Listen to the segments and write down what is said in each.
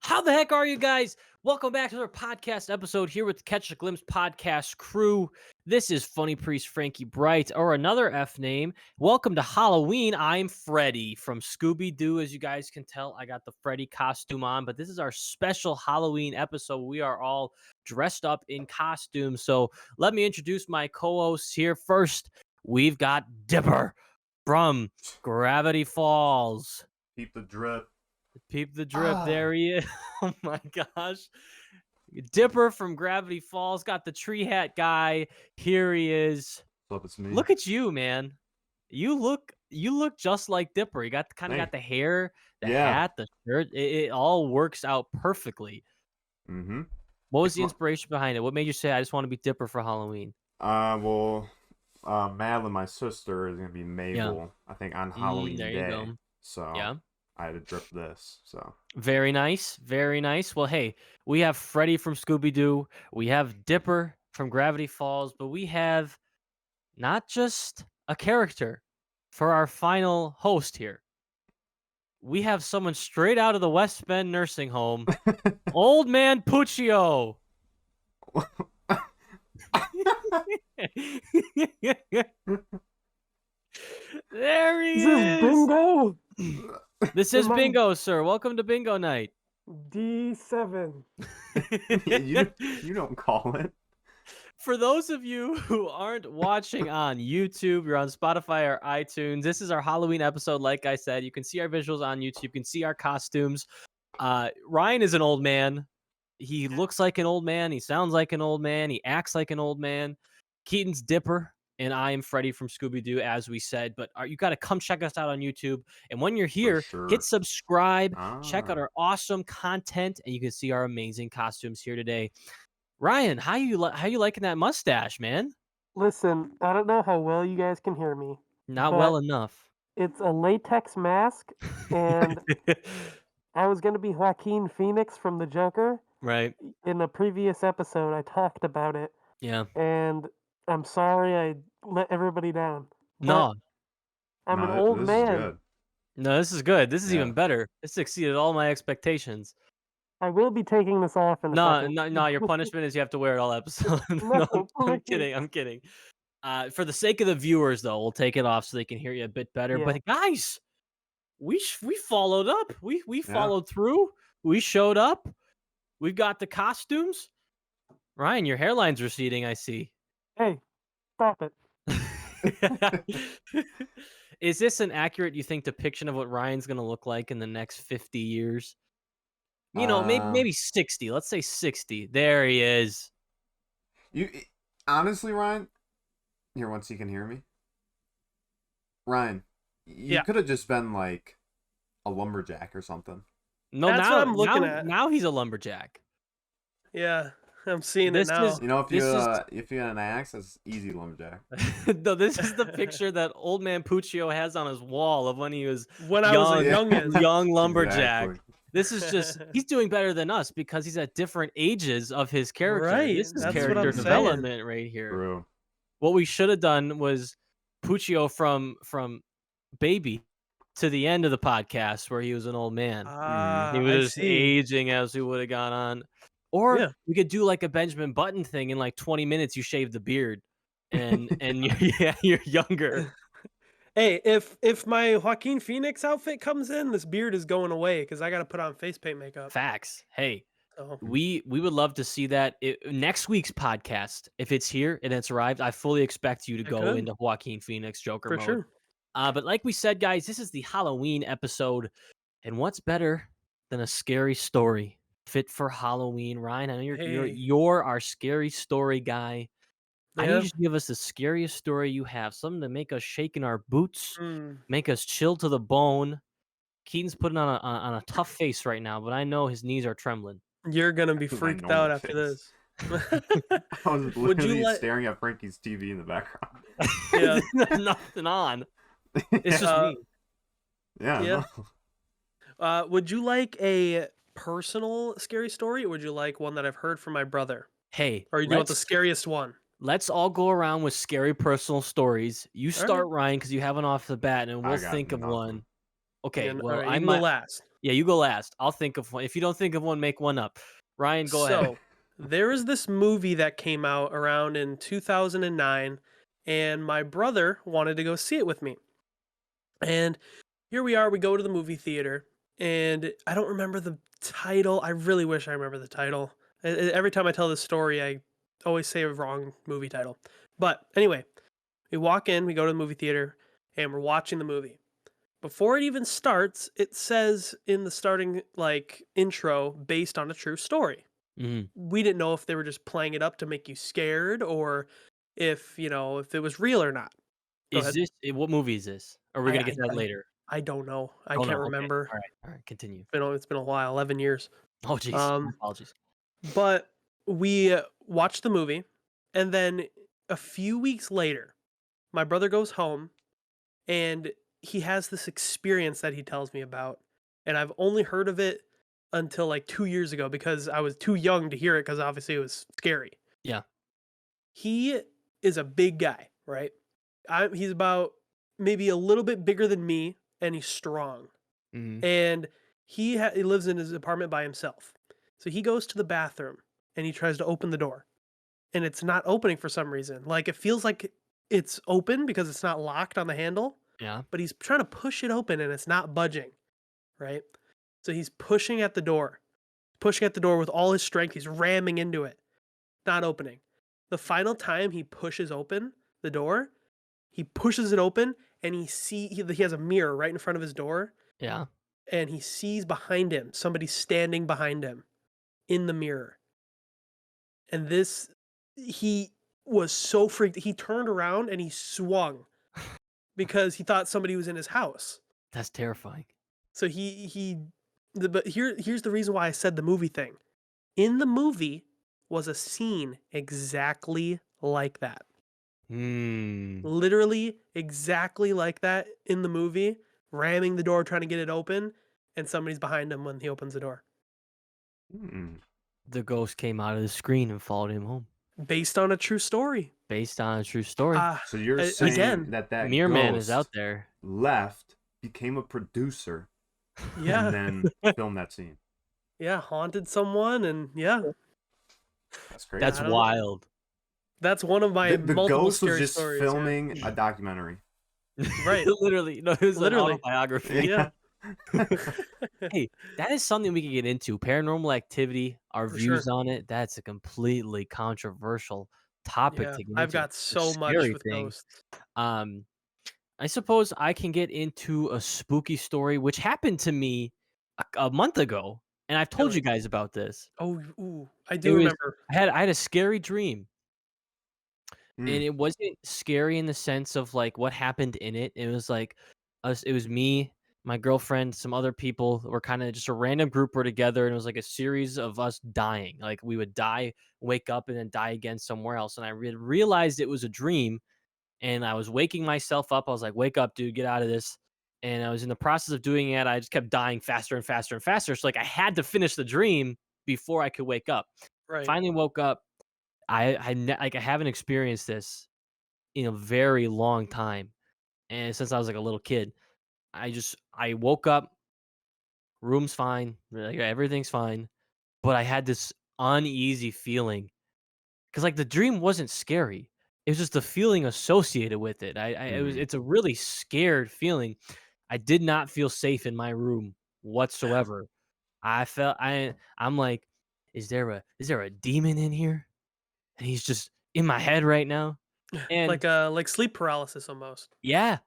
How the heck are you guys? Welcome back to another podcast episode here with the Catch a Glimpse podcast crew. This is Funny Priest Frankie Bright, or another F name. Welcome to Halloween. I'm Freddy from Scooby Doo. As you guys can tell, I got the Freddy costume on, but this is our special Halloween episode. We are all dressed up in costumes. So let me introduce my co-hosts here. First, we've got Dipper from Gravity Falls. Keep the drip. Peep the drip. There he is. Oh my gosh. Dipper from Gravity Falls got the tree hat guy. Here he is. What's up, it's me. Look at you, man. You look just like Dipper. You got got the hair, the hat, the shirt. It all works out perfectly. Mm-hmm. What was the inspiration behind it? What made you say I just want to be Dipper for Halloween? Madeline, my sister, is gonna be Mabel, I think, on Halloween there Day. You go. So yeah. I had to drip this. So very nice, very nice. Well, hey, we have Freddy from Scooby Doo, we have Dipper from Gravity Falls, but we have not just a character for our final host here. We have someone straight out of the West Bend nursing home, Old Man Puccio. There he is. Bingo. This is Bingo, sir. Welcome to Bingo Night. D7. you don't call it. For those of you who aren't watching on YouTube, you're on Spotify or iTunes. This is our Halloween episode. Like I said, you can see our visuals on YouTube. You can see our costumes. Ryan is an old man. He looks like an old man. He sounds like an old man. He acts like an old man. Keaton's Dipper. And I am Freddy from Scooby Doo, as we said. But you got to come check us out on YouTube. And when you're here, hit subscribe. Check out our awesome content, and you can see our amazing costumes here today. Ryan, how you liking that mustache, man? Listen, I don't know how well you guys can hear me. Not well enough. It's a latex mask, and I was going to be Joaquin Phoenix from The Joker. Right. In a previous episode, I talked about it. Yeah. And I'm sorry I let everybody down. No. I'm an old man. No, this is good. This is even better. This exceeded all my expectations. I will be taking this off in a second. No. Your punishment is you have to wear it all episode. No, I'm kidding. I'm kidding. For the sake of the viewers, though, we'll take it off so they can hear you a bit better. Yeah. But guys, we followed up. We followed through. We showed up. We've got the costumes. Ryan, your hairline's receding, I see. Hey, stop it. Is this an accurate, you think, depiction of what Ryan's going to look like in the next 50 years? You know, maybe 60. Let's say 60. There he is. Honestly, Ryan, here, once you can hear me. Ryan, you could have just been like a lumberjack or something. No, that's what I'm looking at. Now he's a lumberjack. Yeah, I'm seeing this now. You know, if you had an axe, that's easy lumberjack. No, this is the picture that Old Man Puccio has on his wall of when he was I was a young lumberjack. Exactly. This is just, he's doing better than us because he's at different ages of his character. Right. This is character development right here. True. What we should have done was Puccio from baby to the end of the podcast where he was an old man. He was aging as we would have gone on. Or we could do like a Benjamin Button thing in like 20 minutes. You shave the beard and you're younger. Hey, if my Joaquin Phoenix outfit comes in, this beard is going away because I got to put on face paint makeup. Facts. Hey, we would love to see that. Next week's podcast, if it's here and it's arrived, I fully expect you to go into Joaquin Phoenix Joker mode. Sure. But like we said, guys, this is the Halloween episode. And what's better than a scary story fit for Halloween? Ryan, I know you're our scary story guy. I need you to give us the scariest story you have. Something to make us shake in our boots, make us chill to the bone. Keaton's putting on a tough face right now, but I know his knees are trembling. You're going to be freaked out after this. I was literally staring at Frankie's TV in the background. Yeah. There's nothing on. It's just me. Yeah. No. Would you like a personal scary story, or would you like one that I've heard from my brother? Hey. Or you want the scariest one? Let's all go around with scary personal stories. You start, Ryan, because you have one off the bat, and we'll think of one. Okay, well, I'm the last. Yeah, you go last. I'll think of one. If you don't think of one, make one up. Ryan, go ahead. So there is this movie that came out around in 2009, and my brother wanted to go see it with me. And here we are, we go to the movie theater, and I don't remember the title. I really wish I remember the title. Every time I tell this story, I always say a wrong movie title. But anyway, we walk in, we go to the movie theater, and we're watching the movie. Before it even starts, it says in the starting like intro, based on a true story. Mhm. We didn't know if they were just playing it up to make you scared or if, if it was real or not. Go Is ahead. this what movie is this? Or we're I gonna get I to that I later? I don't know. I Oh, no, can't okay. remember. Alright, continue. It's been a while, 11 years. Oh, jeez. My Um, apologies. but we watched the movie, and then a few weeks later, my brother goes home, and he has this experience that he tells me about, and I've only heard of it until like 2 years ago because I was too young to hear it because obviously it was scary. Yeah. He is a big guy, right? He's about maybe a little bit bigger than me, and he's strong. Mhm. And he lives in his apartment by himself. So he goes to the bathroom and he tries to open the door, and it's not opening for some reason. Like it feels like it's open because it's not locked on the handle, Yeah. but he's trying to push it open and it's not budging, right? So he's pushing at the door with all his strength. He's ramming into it, not opening. The final time he pushes open the door, he pushes it open and he has a mirror right in front of his door, Yeah. and he sees behind him somebody standing behind him in the mirror. And this he was so freaked. He turned around and he swung because he thought somebody was in his house. That's terrifying. So but here's the reason why I said the movie thing. In the movie was a scene exactly like that. Hmm. Literally exactly like that in the movie, ramming the door trying to get it open, and somebody's behind him when he opens the door. Hmm. The ghost came out of the screen and followed him home. Based on a true story. Based on a true story. So you're saying Again, that Mirror Man is out ghost there. left, became a producer, yeah, and then filmed that scene. yeah, haunted someone, and yeah, That's crazy. That's I don't- wild. that's one of my The multiple ghost was scary just stories. filming a documentary. Right. Literally. No, it was Literally. an autobiography. Yeah, Hey, that is something we can get into. Paranormal Activity, our for views sure. on it. That's a completely controversial topic Yeah, to get I've into. got It's a so much scary with thing. ghosts. Um, I suppose I can get into a spooky story, which happened to me a month ago, and I've told you Really? guys about this. Oh, ooh, I It do was remember. I had a scary dream, Hmm. and it wasn't scary in the sense of like what happened in it. It was like us. It was me, my girlfriend, some other people. Were kind of just a random group were together, and it was like a series of us dying. Like we would die, wake up, and then die again somewhere else. And I realized it was a dream, and I was waking myself up. I was like, "Wake up, dude! Get out of this!" And I was in the process of doing it. I just kept dying faster and faster and faster. So like I had to finish the dream before I could wake up. Right. Finally woke up. Like I haven't experienced this in a very long time, and since I was like a little kid, I woke up, room's fine, like everything's fine, but I had this uneasy feeling because like the dream wasn't scary. It was just the feeling associated with it. Hmm. It's a really scared feeling. I did not feel safe in my room whatsoever. I'm like, is there a demon in here? And he's just in my head right now. And Like sleep paralysis almost. yeah.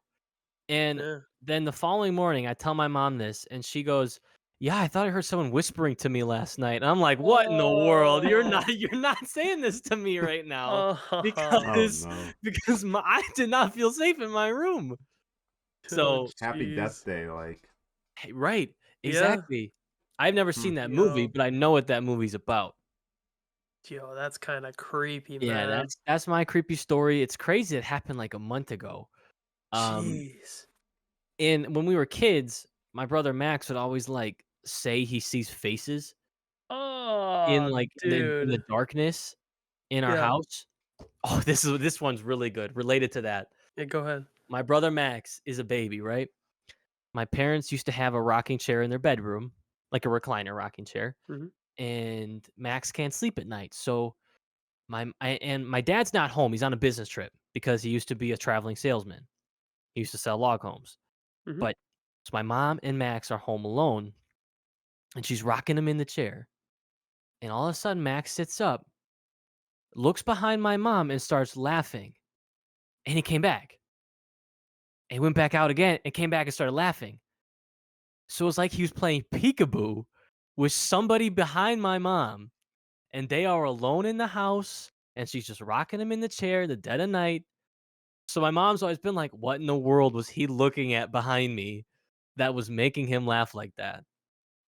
And Yeah. then the following morning, I tell my mom this, and she goes, "Yeah, I thought I heard someone whispering to me last night." And I'm like, "What in the world? Oh. You're not saying this to me right now Oh. Oh because no! I did not feel safe in my room." Oh, So, Happy Death jeez. Day, like. hey, right, Yeah. exactly. I've never Hmm. seen that movie, Yo, but I know what that movie's about. yo, that's kind of creepy, Yeah, man. that's my creepy story. It's crazy. It happened like a month ago. Um, Jeez. and when we were kids, my brother Max would always like say he sees faces in Oh, like in the dude. darkness in our Yeah. house. Oh, this one's really good related to that. Yeah, go ahead. My brother Max is a baby, right? my parents used to have a rocking chair in their bedroom, like a recliner rocking chair, Mhm. and Max can't sleep at night. So my dad's not home. He's on a business trip because he used to be a traveling salesman. He used to sell log homes. Mhm. But so my mom and Max are home alone, and she's rocking him in the chair. And all of a sudden, Max sits up, looks behind my mom, and starts laughing. And he came back. And he went back out again and came back and started laughing. So it's like he was playing peekaboo with somebody behind my mom, and they are alone in the house, and she's just rocking him in the chair, the dead of night. So my mom's always been like, "What in the world was he looking at behind me that was making him laugh like that?"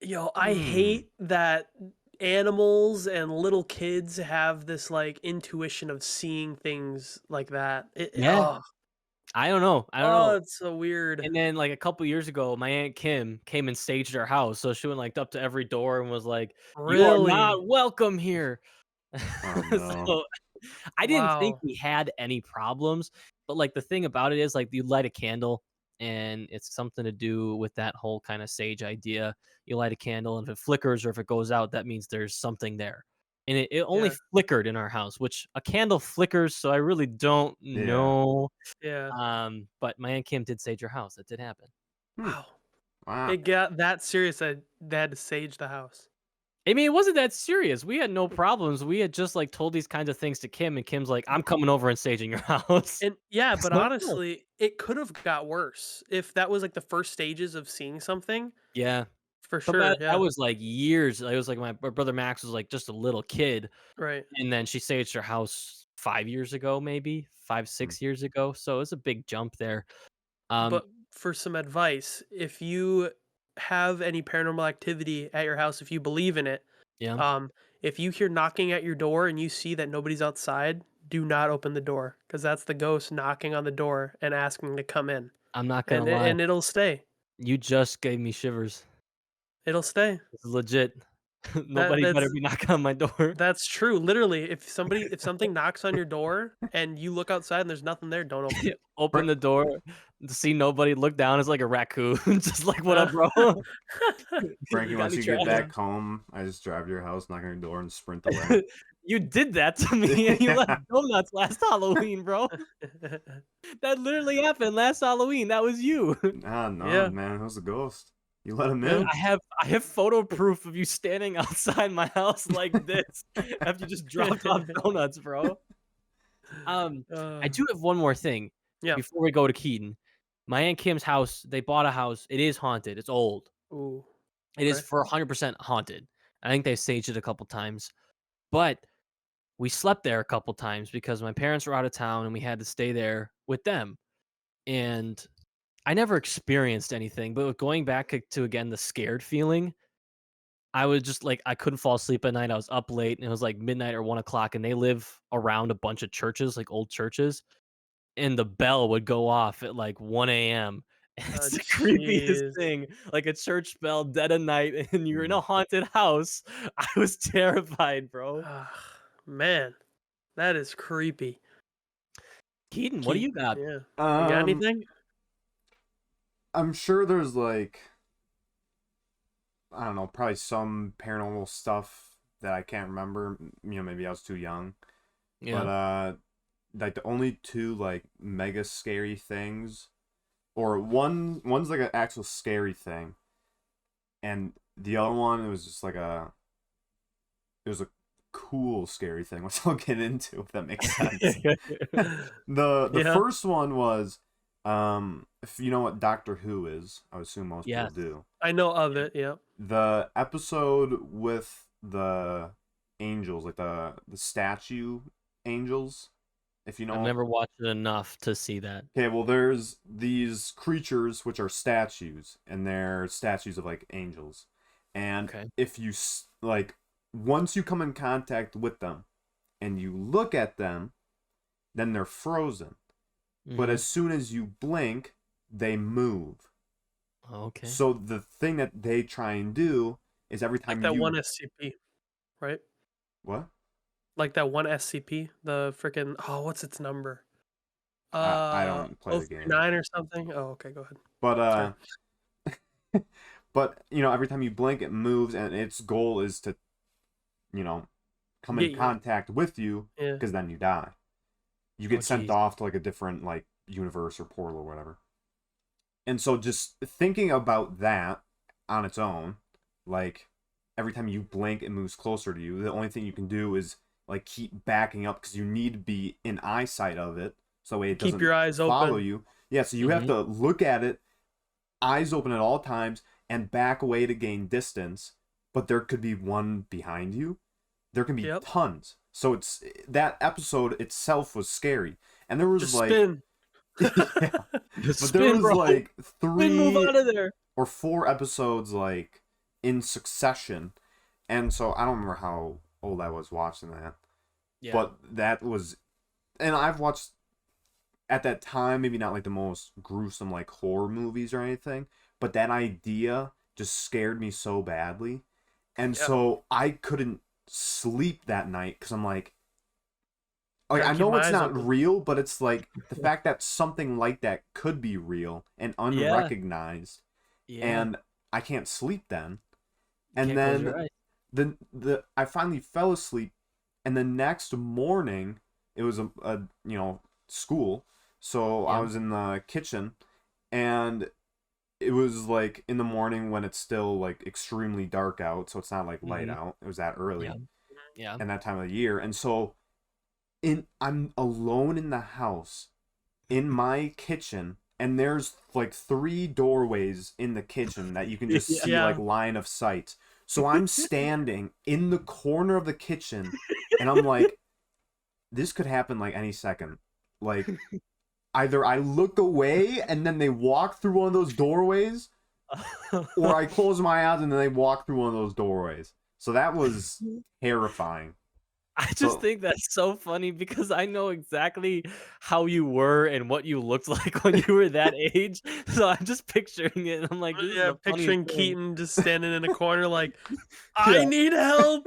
Yo, I Hmm. hate that animals and little kids have this like intuition of seeing things like that. Yeah, I don't know. I don't know. It's so weird. And then, like, a couple years ago, my Aunt Kim came and staged our house, so she went, like, up to every door and was like, "You are Really? not welcome here." Oh no. So, I didn't think Wow. we had any problems, but, like, the thing about it is, like, you light a candle, and it's something to do with that whole kinda sage idea. You light a candle, and if it flickers or if it goes out, that means there's something there. And it only Yeah. flickered in our house, which a candle flickers, so I really don't Yeah. know. Yeah. But my Aunt Kim did sage our house. That did happen. Hmm. Wow. Wow. It got that serious that they had to sage the house. I mean, it wasn't that serious. We had no problems. We had just, like, told these kinds of things to Kim, and Kim's like, "I'm coming over and staging your house." And yeah, but So, cool. honestly, it could have got worse if that was like the first stages of seeing something. Yeah. For But sure. that Yeah. was, like, years. It was, like, my brother Max was, like, just a little kid, Right. and then she staged her house 5 years ago, maybe 5, Hmm. 6 years ago, so it's a big jump there. Um, But for some advice, if you have any paranormal activity at your house, if you believe in it, yeah, um, if you hear knocking at your door and you see that nobody's outside, do not open the door because that's the ghost knocking on the door and asking to come in, I'm not gonna and lie. it'll stay. You just gave me shivers. It'll stay. This is legit. That Nobody better that's be knocking on my door. that's true. Literally, if something knocks on your door and you look outside and there's nothing there, don't open it. Open Fra- the door to see nobody, look down, it's like a raccoon, just like, "What Uh, up, bro?" Frankie, You got once me you get yeah. back home, I just drive to your house, knock on your door, and sprint away. You did that to me, and you left Yeah. donuts last Halloween, bro. That literally happened last Halloween, that was you. Ah, no, Yeah. man, it was a ghost. You let him Yeah. in. I have photo proof of you standing outside my house like this after you just dropped off donuts, bro. Um, I Uh, do have one more thing yeah. before we go to Keaton. My Aunt Kim's house, they bought a house, it is haunted, it's old. Ooh. It is Okay. for 100% haunted. I think they staged it a couple times, but we slept there a couple times because my parents were out of town and we had to stay there with them. And I never experienced anything, but with going back to again the scared feeling, I was just like I couldn't fall asleep at night. I was up late and it was like midnight or 1 o'clock, and they live around a bunch of churches, like old churches, and the bell would go off at like 1 a.m. Oh, It's the creepiest jeez. thing, like a church bell dead of night, and you're in Hmm. a haunted house. I was terrified, bro. Ah, man, that is creepy. Keaton, what do you Keaton, got? yeah. You got Um, anything? I'm sure there's like, I don't know, probably some paranormal stuff that I can't remember. Maybe I was too young. But Yeah, like the only two like mega scary things, or one's like an actual scary thing, and the other one it was just like it was a cool scary thing, which I'll get into if that makes sense. The Yeah, first one was, if you know what Doctor Who is, I would assume most people yes, do. I know of it. Yeah. The episode with the angels, like the statue angels, if you I've know. never watched it enough to see that. Okay, well, there's these creatures which are statues, and they're statues of like angels. And Okay. if you like, once you come in contact with them and you look at them, then they're frozen. But Mhm. as soon as you blink, they move. Okay. So the thing that they try and do is every Like time that one you SCP, right? what? Like that one SCP, the freaking what's its number? I don't play the game, 039 or something. Oh, okay, go ahead. but Sorry. But every time you blink, it moves, and its goal is to you know come in Get you. contact with you, Yeah. because then you die. You Oh, get sent jeez. off to like a different like universe or portal or whatever. And so just thinking about that on its own, like every time you blink, it moves closer to you. The only thing you can do is like keep backing up because you need to be in eyesight of it, so that way it Keep doesn't your eyes follow open. you. Yeah, so you have Mm-hmm. to look at it, eyes open at all times, and back away to gain distance. But there could be one behind you. There can be Yep. tons. So that episode itself was scary, and there was Just like spin. yeah, Just but there spin, was bro. like Spin, move 3 out of there. or 4 episodes like in succession, and so I don't remember how old I was watching that, Yeah. but that was, and I've watched at that time maybe not like the most gruesome like horror movies or anything, but that idea just scared me so badly, and Yeah. so I couldn't sleep that night because I'm like Gotta I keep know my it's eyes not open. real, but it's like the fact that something like that could be real and Yeah. unrecognized, Yeah. and I can't sleep then. You And can't close then your eyes. the I finally fell asleep, and the next morning it was a school, so I Yeah. was in the kitchen, and it was like in the morning when it's still like extremely dark out, so it's not like light Mm-hmm. out. It was that Yeah. early Yeah. and that time of the year, and so I'm alone in the house in my kitchen, and there's like 3 doorways in the kitchen that you can just Yeah. see like Yeah. line of sight. So I'm standing in the corner of the kitchen, and I'm like, this could happen like any second. Like either I look away and then they walk through one of those doorways, or I close my eyes and then they walk through one of those doorways. So that was terrifying. I just So think that's so funny because I know exactly how you were and what you looked like when you were that age. So I'm just picturing it and I'm like, this is Yeah, the funniest picturing thing. Keaton just standing in a corner like, I Yeah. need help.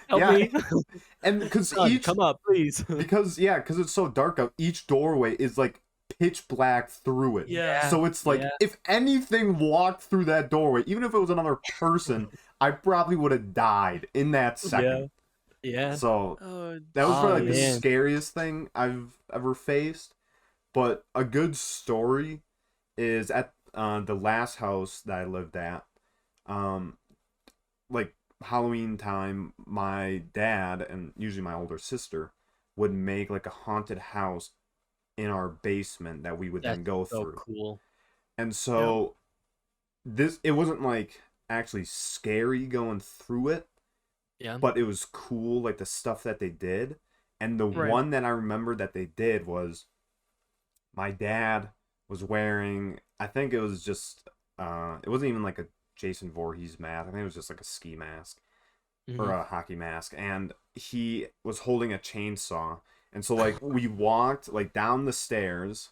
Help yeah, me. and because Son, come up, please. because it's so dark out, each doorway is like pitch black through it. Yeah. So it's like Yeah. if anything walked through that doorway, even if it was another person, I probably would have died in that Yeah. second. Yeah. So Oh, that was Oh probably like the jeez. man. scariest thing I've ever faced. But a good story is at the last house that I lived at. Um, like Halloween time, my dad and usually my older sister would make like a haunted house in our basement that we would That's then go so through. cool. And Yep. so it wasn't like actually scary going through it, Yeah. but it was cool like the stuff that they did. And the Right. one that I remember that they did was my dad was wearing, I think it was just it wasn't even like a Jason Voorhees mask. I think it was just like a ski mask or Mhm. a hockey mask, and he was holding a chainsaw. And so like we walked like down the stairs,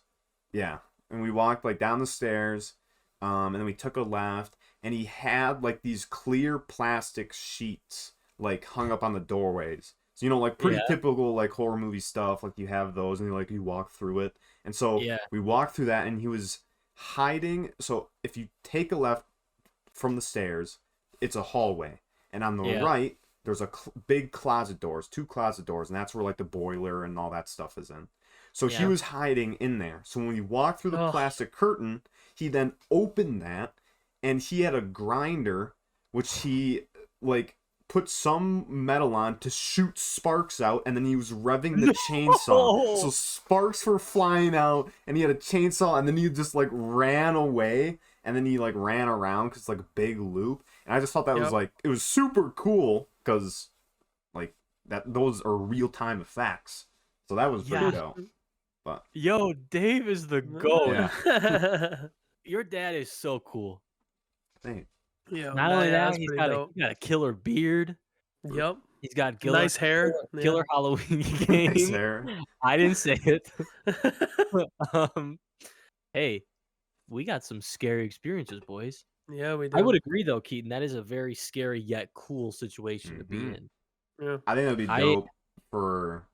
yeah, and we walked like down the stairs, and then we took a left, and he had like these clear plastic sheets like hung up on the doorways. So like pretty Yeah. typical like horror movie stuff. Like you have those, and you walk through it. And so Yeah. we walked through that, and he was hiding. So if you take a left from the stairs, it's a hallway, and on the Yeah. right there's a big closet doors, 2 closet doors, and that's where like the boiler and all that stuff is in. So he Yeah. was hiding in there. So when we walked through the Oh, plastic curtain, he then opened that, and he had a grinder which he like put some metal on to shoot sparks out, and then he was revving the chainsaw. So No. sparks were flying out, and he had a chainsaw, and then he just like ran away, and then he like ran around because it's like a big loop. And I just thought that was yep. like, it was super cool because like that those are real time effects. So that was pretty Yeah. dope. But Yo, Dave is the goat. yeah, Your dad is so cool. hey, Yo, Not only yeah, that, that's he's pretty got a dope. he got a killer beard. Yep. He's got Nice hair. Yeah. killer Halloween nice game. hair. I didn't say it. um, hey, we got some scary experiences, boys. Yeah, we I do. would agree, though, Keaton. That is a very scary yet cool situation to be Hmm. in. Yeah. I think that'd be I dope for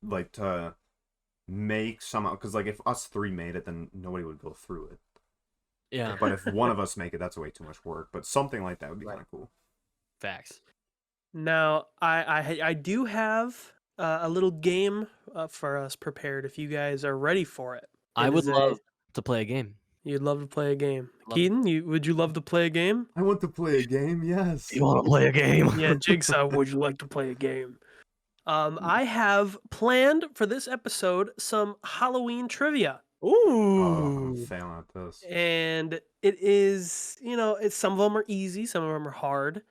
like to make somehow, because like if us 3 made it, then nobody would go through it. Yeah, But if one of us make it, that's way too much work. But something like that would be Right. kind of cool. facts. Now, I do have a little game for us prepared if you guys are ready for it. I It would is a love to play a game. You'd love to play a game. Love to- Keaton, would you love to play a game? I want to play a game. Yes. You want to play a game? Yeah, Jigsaw, would you like to play a game? I have planned for this episode some Halloween trivia. Oh, I'm Ooh. failing at this. And it is, it's some of them are easy, some of them are hard.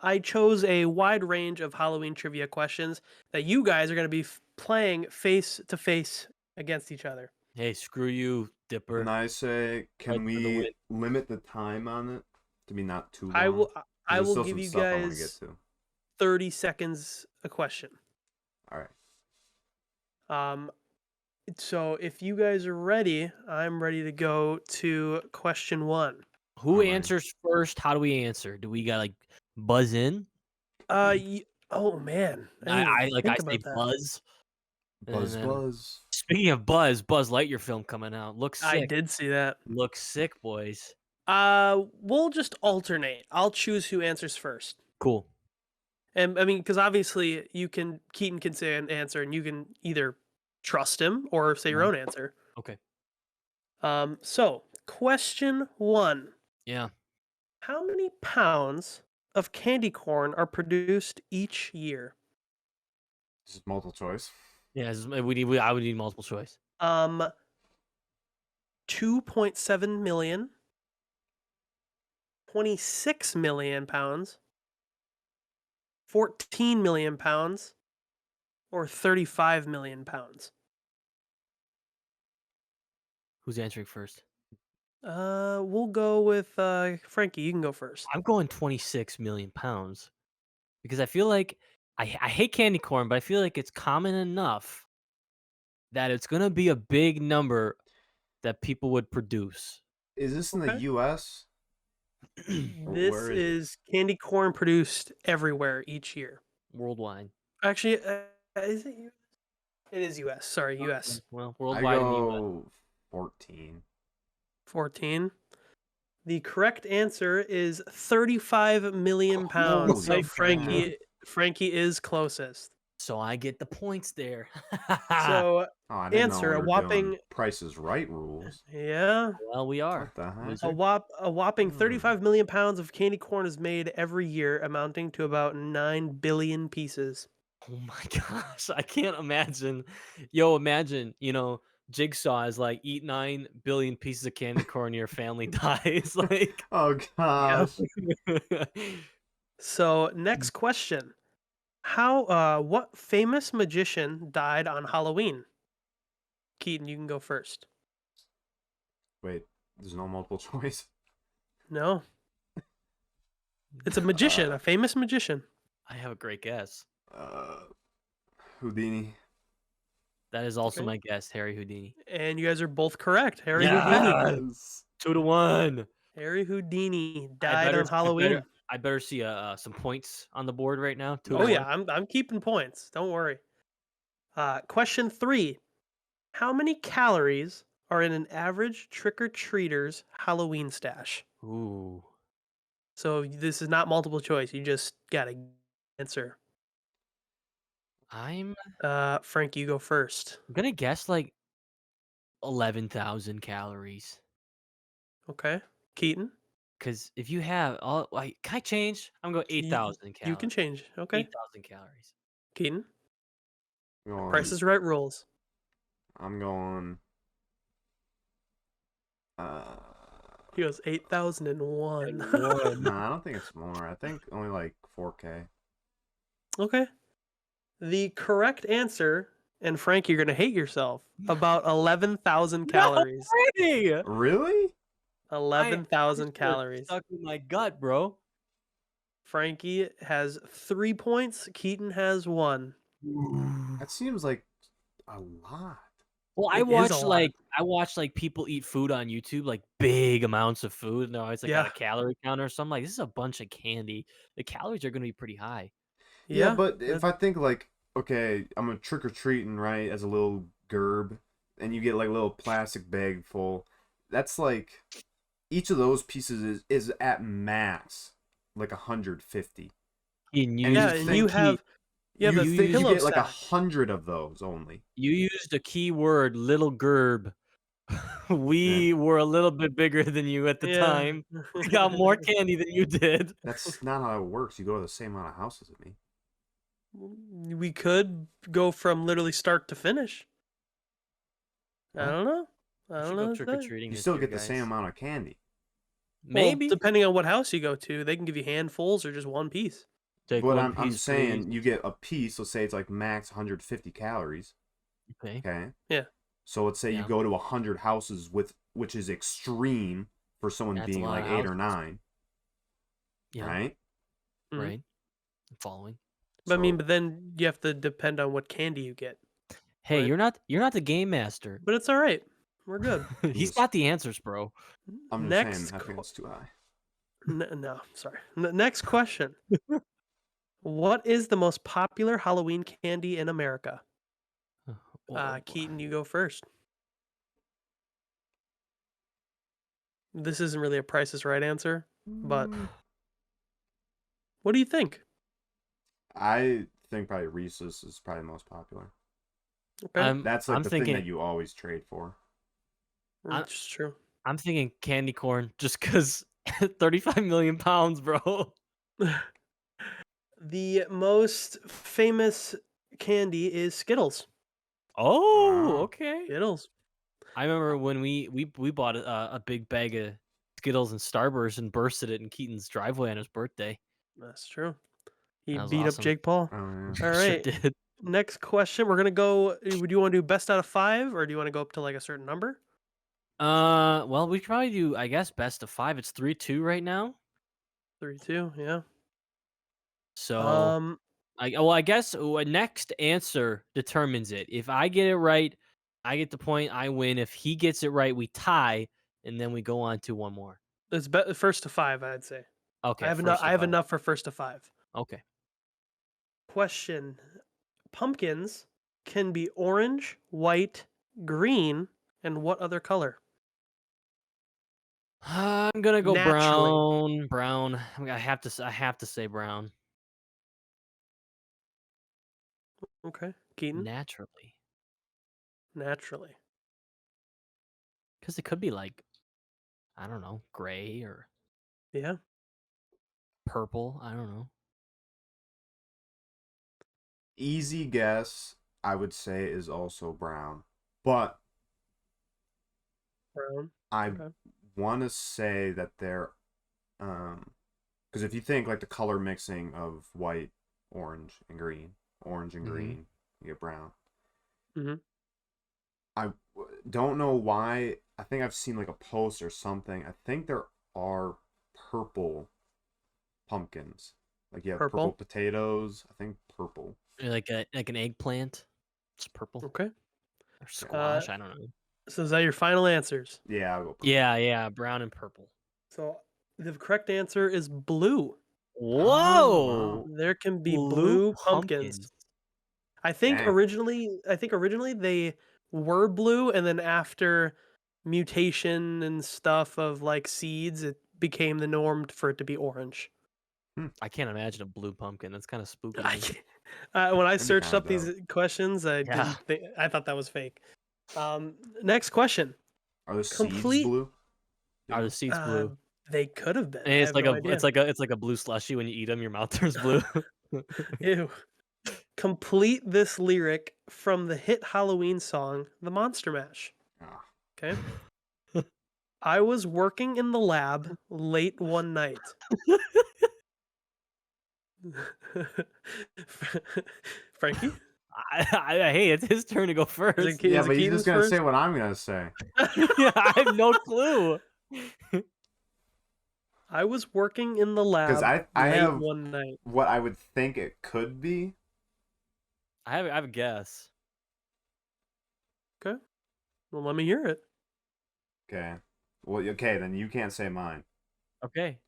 I chose a wide range of Halloween trivia questions that you guys are going to be playing face to face against each other. Hey, screw you, Dipper. And I say, can Right for the we win. limit the time on it to be not too long? I will 'Cause I there's will still give some you stuff I want to get guys to. 30 seconds a question. All right. So if you guys are ready, I'm ready to go to question 1. Who Alright. answers first? How do we answer? Do we got like buzz in? Oh man, I think say about that. buzz. Buzz, then- buzz. Speaking of Buzz Lightyear film coming out. Looks I sick. did see that. Looks sick, boys. We'll just alternate. I'll choose who answers first. Cool. And I mean, because obviously Keaton can say an answer, and you can either trust him or say your own answer. Okay. So question 1: Yeah. how many pounds of candy corn are produced each year? This is multiple choice. Yeah. I would need multiple choice. 2.7 million, 26 million pounds, 14 million pounds, or 35 million pounds. Who's answering first? We'll go with Frankie. You can go first. I'm going 26 million pounds because I feel like I hate candy corn, but I feel like it's common enough that it's gonna be a big number that people would produce. Is this in the Okay. U.S.? This Where is candy corn produced everywhere each year. Worldwide. Actually, is it U.S.? It is U.S. Sorry, U.S. Well, I worldwide in the US. go 14. 14. The correct answer is 35 million pounds. Holy So crap. Frankie is closest. So I get the points there. So Oh, I didn't Answer, know a we were doing whopping- Price is Right rules. yeah, well, we are. What the heck? Loser. a whopping Hmm. 35 million pounds of candy corn is made every year, amounting to about 9 billion pieces. Oh my gosh, I can't imagine. Yo, imagine, Jigsaw is like eat 9 billion pieces of candy corn, your family dies. Like, Oh gosh. So next question. What famous magician died on Halloween? Keaton, you can go first. Wait, there's no multiple choice. No. It's a magician, a famous magician. I have a great guess. Houdini. That is also Okay. my guess, Harry Houdini. And you guys are both correct. Harry Yeah. Houdini. Yes. 2-1. Harry Houdini I died better- on Halloween. I better see some points on the board right now. 2 Oh to yeah, 1. I'm keeping points. Don't worry. Question 3. How many calories are in an average trick-or-treater's Halloween stash? Ooh. So this is not multiple choice. You just gotta answer. I'm Frank, you go first. gonna guess like 11,000 calories. Okay. Keaton? Because if you have all, like, can I change? I'm going 8,000 calories. You can change. Okay. 8,000 calories. Keaton? Going- Price is Right rules. I'm going. He goes 8,001. No, I don't think it's more. I think only like 4K. Okay. The correct answer, and Frank, you're gonna hate yourself, about 11,000 calories. Hey! 11,000 calories. Stuck in my gut, bro. Frankie has 3 points. Keaton has 1. That seems like a lot. Well, It is a lot. I watch like people eat food on YouTube, like big amounts of food. And they're always like got Yeah. a calorie counter. So I'm like, this is a bunch of candy. The calories are gonna be pretty high. Yeah, but if I think like, okay, I'm a trick or treating, right, as a little gerb, and you get like a little plastic bag full, that's like each of those pieces is at max like 150. And you And Yeah, you and think you have you a think you pillow get like sack. 100 of those only. you used a key word, little gerb. Yeah, We were a little bit bigger than you at the Yeah. time. We got more candy than you did. that's not how it works. You go to the same amount of houses as me. We could go from literally start to finish. I What? don't know. I We don't should know. go What trick to or say. treating You this still year, get the same guys. amount of candy. Well, Maybe depending on what house you go to, they can give you handfuls or just one piece. take But one I'm piece, please. saying you get a piece. Let's say it's like max 150 calories. Okay. Okay. Yeah. So let's say you Yeah. go to 100 houses which is extreme for someone That's a being lot like of 8 or houses. 9, Yeah. right? Mhm. Right. I'm following. But I mean, So but then you have to depend on what candy you get. Hey, Right. you're not the game master. But it's all right. We're good. He's just, got the answers, bro. I'm just saying Next, I think it's too high. no, sorry. Next question. What is the most popular Halloween candy in America? Oh, Keaton, you go first. This isn't really a Price is Right answer, but Mm, what do you think? I think probably Reese's is probably the most popular. Okay, That's like I'm the thing that thinking you always trade for. I'm, which is true. I'm thinking candy corn just because 35 million pounds, bro. The most famous candy is Skittles. Oh, Wow. okay. Skittles. I remember when we bought a big bag of Skittles and Starburst and bursted it in Keaton's driveway on his birthday. That's true. He That was beat up awesome. Jake Paul. Oh yeah. All Sure right. did. Next question. We're gonna go. Do you want to do best out of 5, or do you want to go up to like a certain number? Well, we could probably do, I guess, best of 5. It's 3-2 right now. 3, 2. Yeah. So, I guess next answer determines it. If I get it right, I get the point. I win. If he gets it right, we tie, and then we go on to one more. It's first to 5, I'd say. Okay, I have enough. first I to have 5. enough for first to 5. Okay. Question: Pumpkins can be orange, white, green, and what other color? I'm gonna go Naturally. brown. Brown. I have to say brown. Okay. Keaton. Naturally, Naturally. because it could be like, I don't know, gray or Yeah. purple. I don't know. Easy guess, I would say, is also brown. But Brown. I Okay. want to say that they're because if you think like the color mixing of white, orange and Mhm. green, you get brown. Mm-hmm. I don't know why. I think I've seen like a post or something. I think there are purple pumpkins. Like you have purple Purple. potatoes. I think purple. Like an eggplant. It's purple Okay. or squash. I don't know. So is that your final answers? Yeah, I'll go purple. Yeah, brown and purple. So the correct answer is blue. Oh, Whoa! wow. There can be Blue blue pumpkins. pumpkins. Dang. I think originally they were blue, and then after mutation and stuff of like seeds, it became the norm for it to be orange. I can't imagine a blue pumpkin. That's kind of spooky to I me. can't- when I That'd be searched kind up of these dope. questions, I Yeah. didn't think I thought that was fake. Next question. Are the seeds Complete. blue? Are the seeds blue? They could have been. And I it's have like no idea. it's like a blue slushy when you eat them. Your mouth turns blue. Ew. Complete this lyric from the hit Halloween song, The Monster Mash. Ah. Okay. I was working in the lab late one night. Frankie? Hey, it's his turn to go first. Yeah, Is it but he's Keaton's just gonna first? say what I'm gonna say. Yeah, I have no clue. I was working in the Because lab I late have one night. what I would think it could be. I have a guess. Okay. Well, let me hear it. Okay. Well, okay, then you can't say mine. Okay.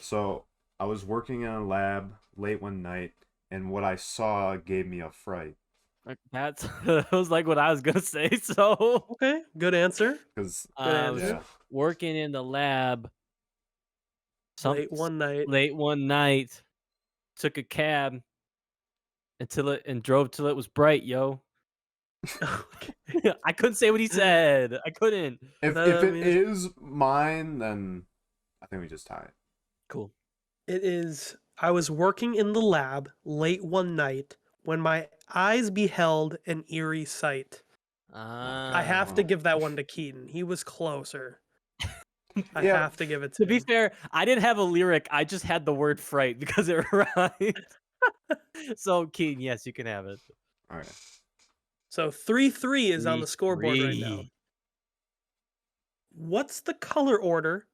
So I was working in a lab late one night, and what I saw gave me a fright. That's that was like what I was gonna say. So Okay, good answer. Because Good I was answer. yeah, working in the lab some Late one night. late one night, took a cab until it and drove till it was bright, yo. Okay. I couldn't say what he said. I couldn't. if I it mean, is mine, then I think we just tie it. Cool. it is. I was working in the lab late one night when my eyes beheld an eerie sight. I have to Oh. give that one to Keaton. He was closer. I Yeah, have to give it To to be him. fair, I didn't have a lyric. I just had the word fright because it rhymed. So, Keaton, yes, you can have it. all right. So 3-3 is on the Three, scoreboard right now. three. What's the color order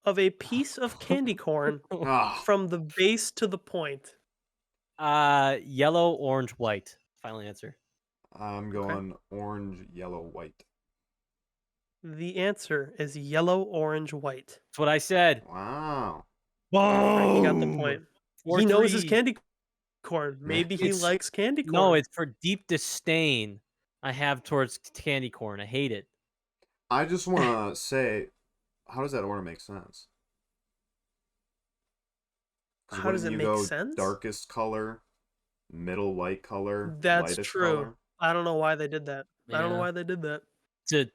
of a piece of candy corn Ah, from the base to the point? Yellow, orange, white. Final answer. I'm Okay. going orange, yellow, white. The answer is yellow, orange, white. That's what I said. Wow. Frankie got the Boom. point. Four He knows his three. candy corn. Maybe he It's likes candy no, corn. it's for deep disdain I have towards candy corn. I hate it. I just want to say, how does that order make sense? Because How does wouldn't it you make go sense? darkest color, middle light color, That's lightest true. color? I don't know why they did that. I don't know Yeah, why they did that.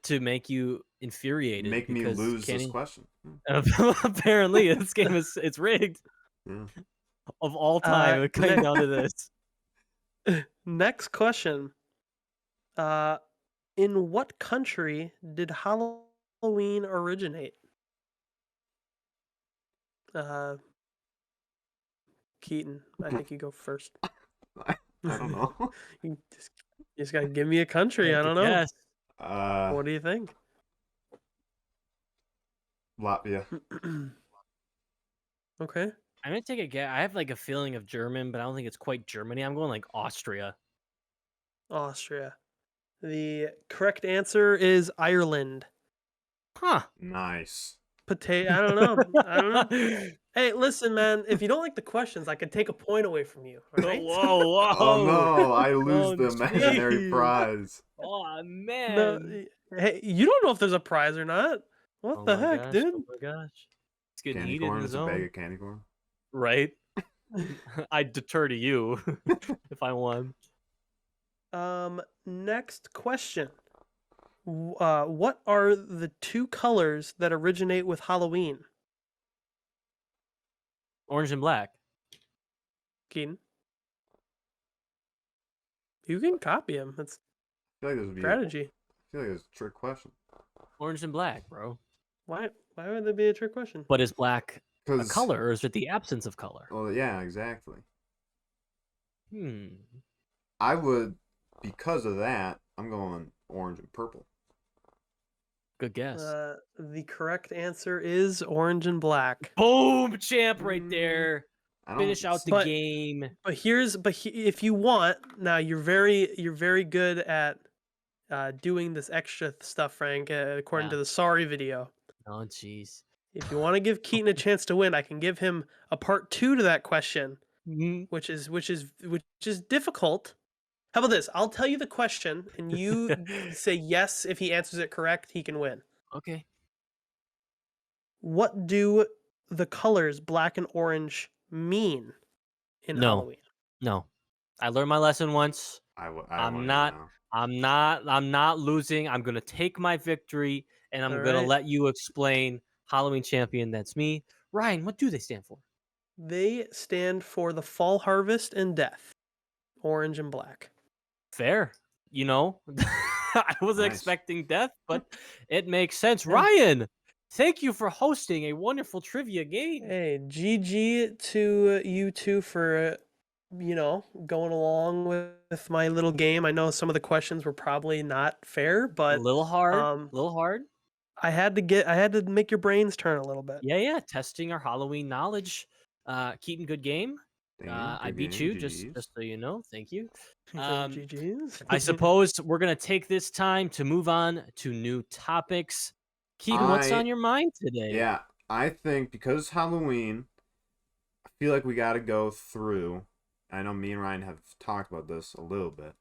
to make you infuriated Make me because lose this candy. question. Apparently, this game is it's rigged. Yeah. Of all time, it came down to this. Next question. Uh, in what country did Halloween originate? Uh, Keaton, I think you go first. I don't know. You just gotta give me a country. I Take a don't know. guess. What do you think? Latvia. Okay. I'm gonna take a guess. I have like a feeling of German, but I don't think it's quite Germany. I'm going like Austria. Austria. The correct answer is Ireland. Huh. Nice. Potato. I don't know. I don't know. Hey, listen, man. If you don't like the questions, I can take a point away from you. All right? Whoa, Oh whoa. no, I lose Oh, the imaginary jeez. prize. Oh, No. man. Hey, you don't know if there's a prize or not. What Oh the my heck, gosh. dude? Oh my gosh. It's getting Candy heated in corn. the It's a bag zone. of candy corn. Right? I'd deter to you if I won. Next question. What are the two colors that originate with Halloween? Orange and black. Keaton? You can copy him. That's I feel like this would be. strategy. I feel like it's a trick question. Orange and black, bro. Why would that be a trick question? But is black a Because. color or is it the absence of color? Well, yeah, exactly. Hmm. I would, because of that, I'm going orange and purple. Good guess. The correct answer is orange and black. Boom, champ, right there. I don't. Finish out the But- game. If you want, now you're very good at doing this extra stuff, Frank. According Yeah. to the sorry video. Oh, jeez. If you want to give Keaton a chance to win, I can give him a part 2 to that question, Mhm. which is difficult. How about this? I'll tell you the question, and you say yes if he answers it correct. He can win. Okay. What do the colors black and orange mean in No. Halloween? No. I learned my lesson once. I don't I'm wanna not know. I'm not losing. I'm gonna take my victory and I'm All gonna right. let you explain. Halloween champion, that's me. Ryan, what do they stand for? They stand for the fall harvest and death. Orange and black. Fair. You know, I wasn't Nice. expecting death, but it makes sense. Yeah. Ryan, thank you for hosting a wonderful trivia game. Hey, GG to you two for going along with my little game. I know some of the questions were probably not fair, A but little hard. um, A little hard. I had to make your brains turn a little bit. Yeah. Testing our Halloween knowledge. Keaton, good game. Damn, I good beat game, you, GGs. just so you know. Thank you. He says GG's. I suppose we're gonna take this time to move on to new topics. Keaton, what's on your mind today? Yeah, I think because Halloween, I feel like we got to go through. I know me and Ryan have talked about this a little bit.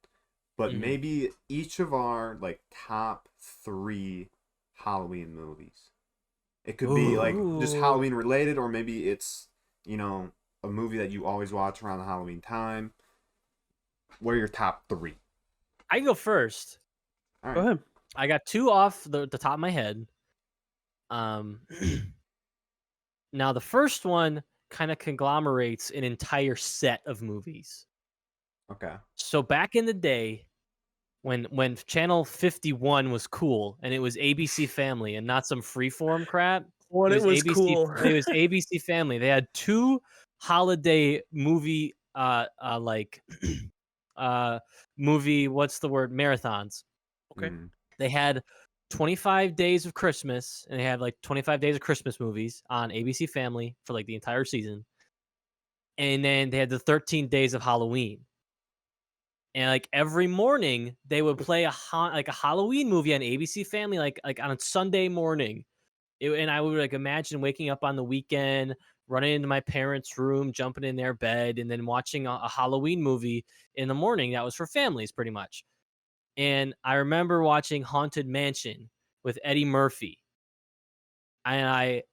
but Mhm. maybe each of our like top 3 Halloween movies. It could be like just Ooh. Halloween related, or maybe it's, a movie that you always watch around the Halloween time. What are your top 3? I can go first. All Go right. ahead. I got 2 off the top of my head. Um, now the first one kind of conglomerates an entire set of movies. Okay. So back in the day, when Channel 51 was cool and it was ABC Family and not some freeform crap, When it was cool. It was ABC Family. They had 2 holiday movie like uh movie, what's the word, marathons. Okay. Mm. They had 25 days of Christmas, and they had like 25 days of Christmas movies on ABC Family for like the entire season. And then they had the 13 days of Halloween. And like every morning they would play like a Halloween movie on ABC Family, like on a Sunday morning. And I would like imagine waking up on the weekend, running into my parents' room, jumping in their bed, and then watching a Halloween movie in the morning that was for families, pretty much. And I remember watching Haunted Mansion with Eddie Murphy. And I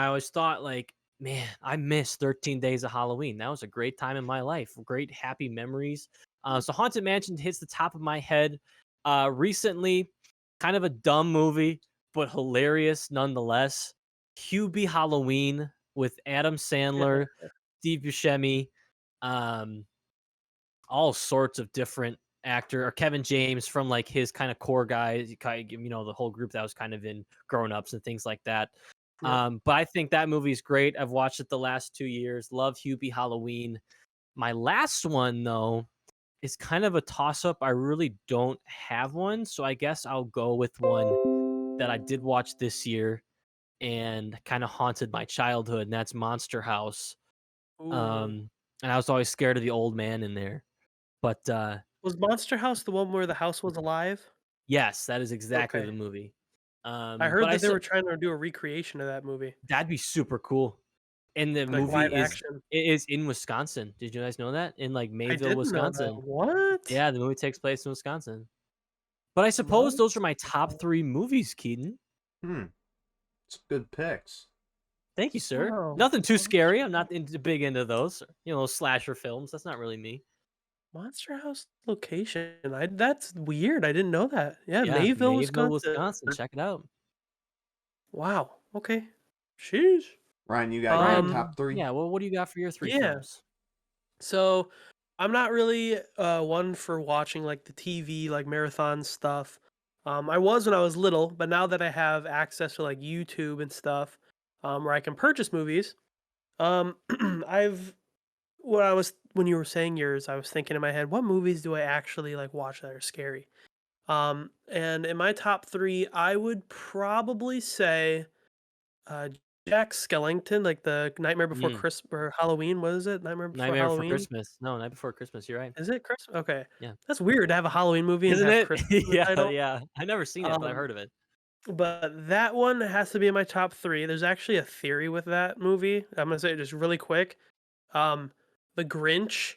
always thought like, man, I miss 13 Days of Halloween. That was a great time in my life. Great happy memories. So Haunted Mansion hits the top of my head. Recently, kind of a dumb movie, but hilarious nonetheless. Hubie Halloween with Adam Sandler, Steve Buscemi, um, all sorts of different actor, or Kevin James from like his kind of core guys, the whole group that was kind of in Grown Ups and things like that. Yep. But I think that movie is great. I've watched it the last 2 years. Love Hubie Halloween. My last one though is kind of a toss up. I really don't have one, so I guess I'll go with one that I did watch this year and kind of haunted my childhood, and that's Monster House. Ooh. And I was always scared of the old man in there. But Was Monster House the one where the house was alive? yes, that is exactly Okay. the movie. I But heard I that they said were trying to do a recreation of that movie, that'd be super cool. And the like movie live action. is in Wisconsin. Did you guys know that? In like I Mayville, didn't know that. Wisconsin. What? Yeah, the movie takes place in Wisconsin. But I suppose those are Monster my top House. 3 movies, Keaton. Hmm. It's good picks. Thank you, sir. Wow. Nothing too scary. I'm Monster not big into those, slasher films. That's not really me. Monster House location. That's weird. I didn't know that. Yeah, Yeah, Mayville, Mayville, Wisconsin. Wisconsin. Check it out. Wow. Okay. Sheesh. Ryan, you got your Ryan, top 3? yeah, well, what do you got for your 3 Yeah. films? So I'm not really one for watching like the TV like marathon stuff. I was when I was little, but now that I have access to like YouTube and stuff, where I can purchase movies, um, I've when you were saying yours, I was thinking in my head, what movies do I actually like watch that are scary? And in my top 3, I would probably say uh, Jack Skellington, like the Nightmare Before Mm, Christmas or Halloween. What is it? Nightmare Before Nightmare Before Halloween? Christmas. No, Night Before Christmas. You're right. Is it Christmas? Okay. Yeah. That's weird to have a Halloween movie and Isn't have it? Christmas in the Yeah, title. yeah. I never seen it, but I've Um, heard of it. but that one has to be in my top 3. There's actually a theory with that movie. I'm gonna say it just really quick. Um, the Grinch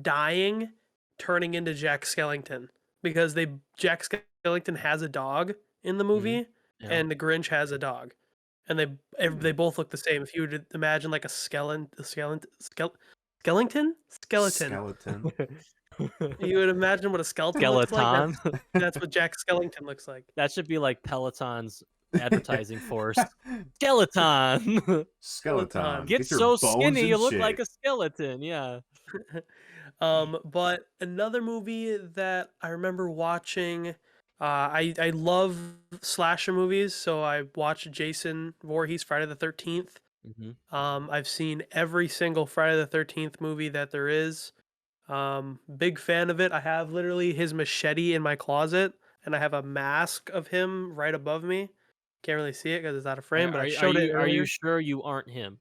dying, turning into Jack Skellington because Jack Skellington has a dog in the Mhm. movie, Yeah. and the Grinch has a dog, and they both look the same. If you were to imagine like a skeleton, Skeleton. you would imagine what a skeleton looks like. Skeleton. That's what Jack Skellington looks like. That should be like Peloton's advertising force. Skeleton. Skeleton. Skeleton. Get Get your so bones skinny in you look like shape. a skeleton. Yeah. But another movie that I remember watching, I love slasher movies, so I watched Jason Voorhees Friday the 13th. Hmm. I've seen every single Friday the 13th movie that there is. Big fan of it. I have literally his machete in my closet, and I have a mask of him right above me. Can't really see it because it's out of frame, but I showed it Are you earlier. sure you aren't him?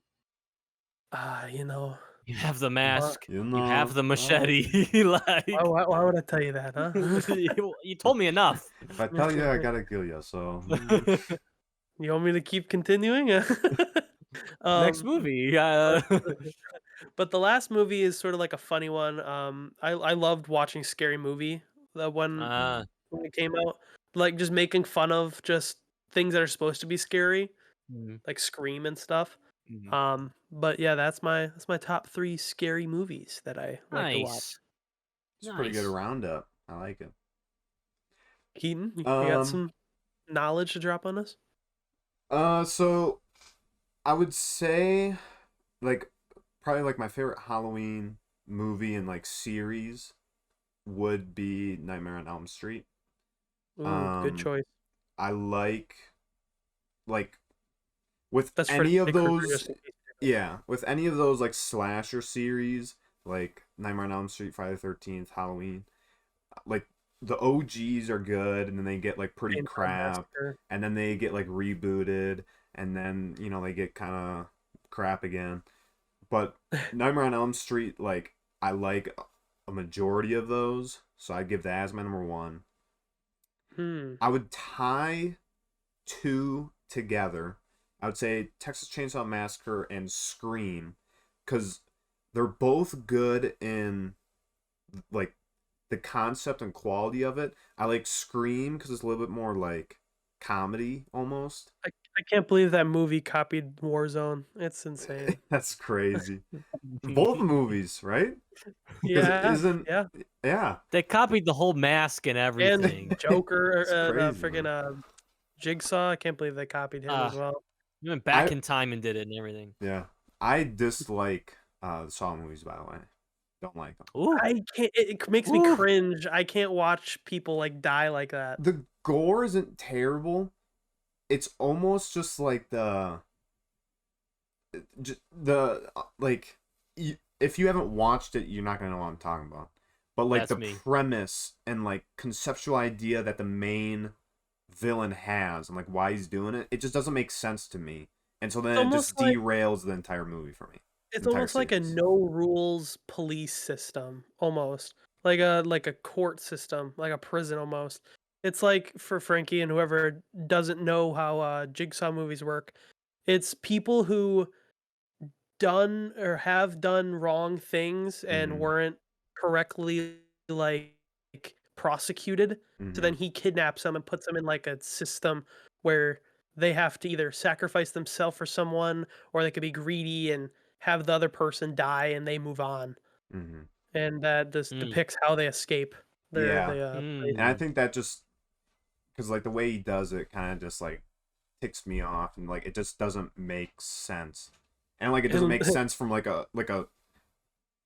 You know, You have the why, mask. You You have know, the machete. Like why would I tell you that, huh? you told me enough. if I tell you, I gotta kill you. So, You want me to keep continuing? Next um, movie. but, but the last movie is sort of like a funny one. I loved watching Scary Movie The one Ah. when it came out, like just making fun of just things that are supposed to be scary, Mhm. like Scream and stuff. Mhm. But yeah, that's my top 3 scary movies that I like to watch. Nice. It's a pretty good Nice. roundup. I like it. Keaton, you got Um, some knowledge to drop on us? so I would say like probably like my favorite Halloween movie and like series would be Nightmare on Elm Street. Ooh, good Um, choice. I like with That's Freddy any of Krueger those, just in case you didn't know. yeah, with any of those like slasher series, like Nightmare on Elm Street, Friday the 13th, Halloween, like the OGs are good, and then they get like pretty Chainsaw crap, Massacre. and then they get like rebooted, and then they get kind of crap again. But Nightmare on Elm Street, like I like a majority of those, so I'd give that as my number one. Hmm. I would tie two together. I would say Texas Chainsaw Massacre and Scream, because they're both good in like the concept and quality of it. I like Scream because it's a little bit more like comedy almost. I can't believe that movie copied Warzone. It's insane. That's crazy. Both movies, right? Because it Yeah, isn't. yeah. Yeah, They copied the whole mask and And everything. Joker, it's crazy, friggin' man. Jigsaw. I can't believe they copied him Uh, as well. you went back I in time and did it and everything. Yeah, I dislike the Saw movies. By the way, don't like them. Ooh. I can't. It makes me Ooh. cringe. I can't watch people like die like that. The gore isn't terrible. It's almost just like the like if you haven't watched it, you're not gonna know what I'm talking about. But like That's the me. premise and like conceptual idea that the main villain has and like why he's doing it, it just doesn't make sense to me. And so then It's it just almost like derails the entire movie for me. it's Entire almost like a series. no rules police system, almost like a court system, like a prison almost. It's like for Frankie and whoever doesn't know how Jigsaw movies work. It's people who done or have done wrong things and Mm-hmm. weren't correctly like prosecuted. So Mm-hmm. then he kidnaps them and puts them in like a system where they have to either sacrifice themselves for someone or they could be greedy and have the other person die and they move on. Mm-hmm. And that just Mm. depicts how they escape their Yeah. the place. And I Mm. think that just because like the way he does it kind of just like ticks me off and like it just doesn't make sense. And like it doesn't And make sense from like a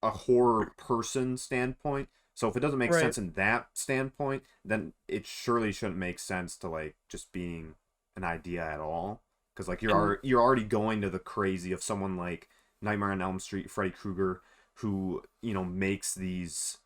horror person standpoint. So if it doesn't make right. sense in that standpoint, then it surely shouldn't make sense to like just being an idea at all. Because like And you're already going to the crazy of someone like Nightmare on Elm Street, Freddy Krueger, who makes these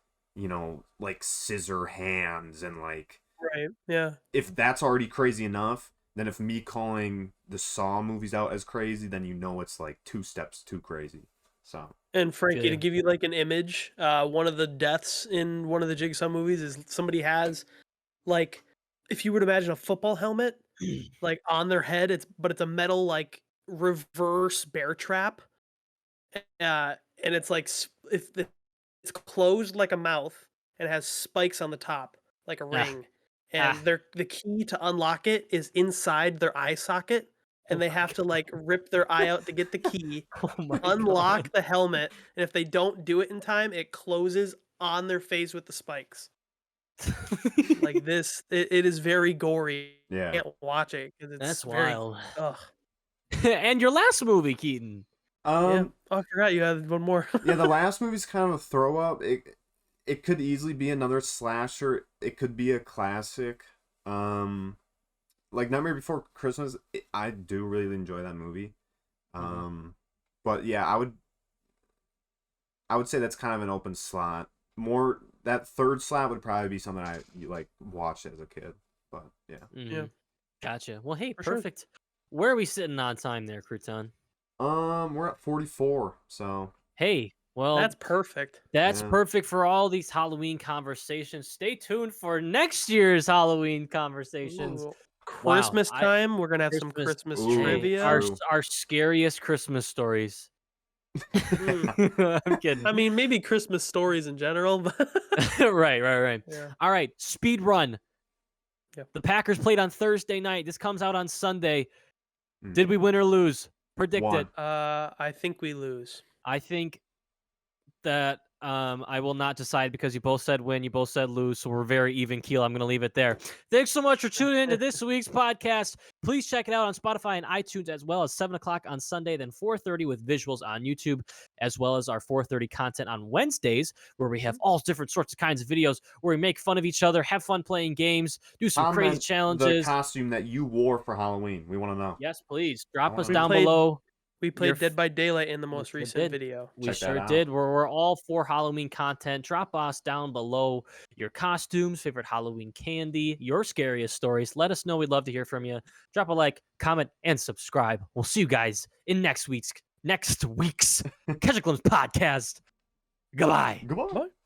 like scissor hands and like right. Yeah. if that's already crazy enough, then if me calling the Saw movies out as crazy, then it's like two steps too crazy. So And Frankie, to Yeah. give you like an image, one of the deaths in one of the Jigsaw movies is somebody has like, if you would imagine a football helmet like on their head, it's a metal like reverse bear trap, and it's like it's closed like a mouth and has spikes on the top like a Ah. ring, Ah. and the key to unlock it is inside their eye socket, Oh and they my have to like rip their eye out to get the key, god. Oh my god. unlock the helmet, and if they don't do it in time, it closes on their face with the spikes. Like this, it is very gory. yeah. Can't watch it because it's That's very wild. ugh. And your last movie, Keaton. Yeah. Um. Oh, I forgot you had one more. Yeah. The last movie's kind of a throw up. It could easily be another slasher. It could be a classic. Um. Like Nightmare Before Christmas. I do really enjoy that movie. Mhm. But yeah, I would say that's kind of an open slot. More that third slot would probably be something I like watched as a kid. But yeah. Yeah, Mhm. Gotcha. Well, hey, for sure. perfect. Where are we sitting on time there, Crouton? We're at 44. So Hey, That's well, perfect. that's yeah. perfect for all these Halloween conversations. Stay tuned for next year's Halloween conversations. Ooh. Wow, Christmas I time, we're gonna have some Christmas. Christmas Ooh, Hey, trivia. true. our scariest Christmas stories. I'm kidding. I mean, maybe Christmas stories in general, but Right. yeah. All right, speed run. Yep. The Packers played on Thursday night. This comes out on Sunday. Mm. Did we win or lose? Predict Won. it. I think we lose. I think that I will not decide because you both said win, you both said lose, so we're very even keel. I'm going to leave it there. Thanks so much for tuning into this week's podcast. Please check it out on Spotify and iTunes as well as 7 o'clock on Sunday, then 4:30 with visuals on YouTube, as well as our 4:30 content on Wednesdays, where we have all different sorts of kinds of videos where we make fun of each other, have fun playing games, do some crazy Comment the challenges. costume that you wore for Halloween. We want to know. Yes, please. Drop us We down played- below. We Your played Dead by Daylight in the we most sure recent did. video. We Check that sure out. did. We're all for Halloween content. Drop us down below your costumes, favorite Halloween candy, your scariest stories. Let us know. We'd love to hear from you. Drop a like, comment, and subscribe. We'll see you guys in next week's Catch a Glimpse podcast. Goodbye. Goodbye. Bye.